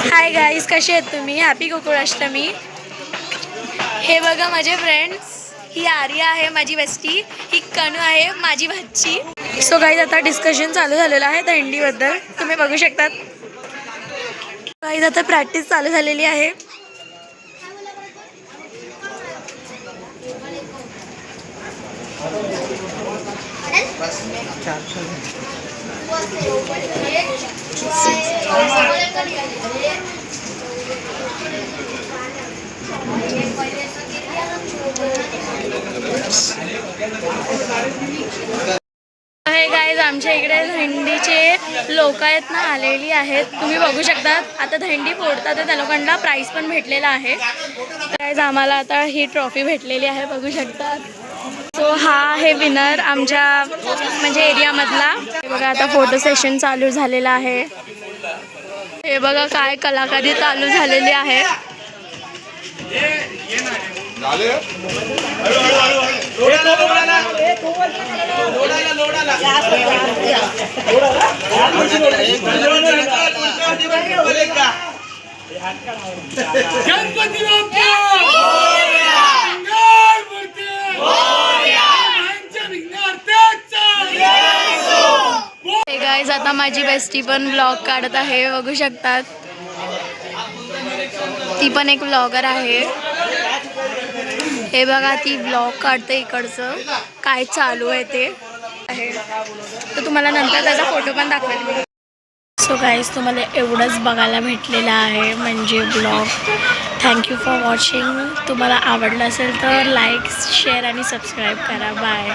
Hi guys, कसे आहेत तुम्ही? हॅपी गोकुळाष्टमी. हे बघा माझे फ्रेंड्स, ही आर्या आहे माझी बेस्टी, ही कनू आहे माझी भाची. सो गाईज आता डिस्कशन चालू झालेलं आहे दंडीबद्दल, तुम्ही बघू शकतात. गाईज आता प्रॅक्टिस चालू झालेली आहे. हे गाईज आमच्या इकडे दंडीचे लोक आहेत ना आलेली आहेत, तुम्ही बघू शकतात. आता दंडी फोडतात, त्या लोकांना प्राईज पण भेटलेला आहे. गाईज आम्हाला आता ही ट्रॉफी भेटलेली आहे, बघू शकतात. सो हा आहे विनर आमच्या म्हणजे एरियामधला. हे बघा आता फोटो सेशन चालू झालेलं आहे. हे बघा काय कलाकारी चालू झालेली आहे. गाईज आता माझी बेस्टी पण ब्लॉग काढत आहे, बघू शकतात. ती पण एक ब्लॉगर आहे. हे बघा ती ब्लॉग काढते, इकडचं काय चालू आहे ते आहे. तर तुम्हाला नंतर त्याचा फोटो पण दाखवेल मी. सो गाईज तुम्हाला एवढंच बघायला भेटलेलं आहे म्हणजे ब्लॉग. Thank you for watching. तुम्हाला आवडलं असेल तर लाईक, शेअर आणि सबस्क्राईब करा. बाय.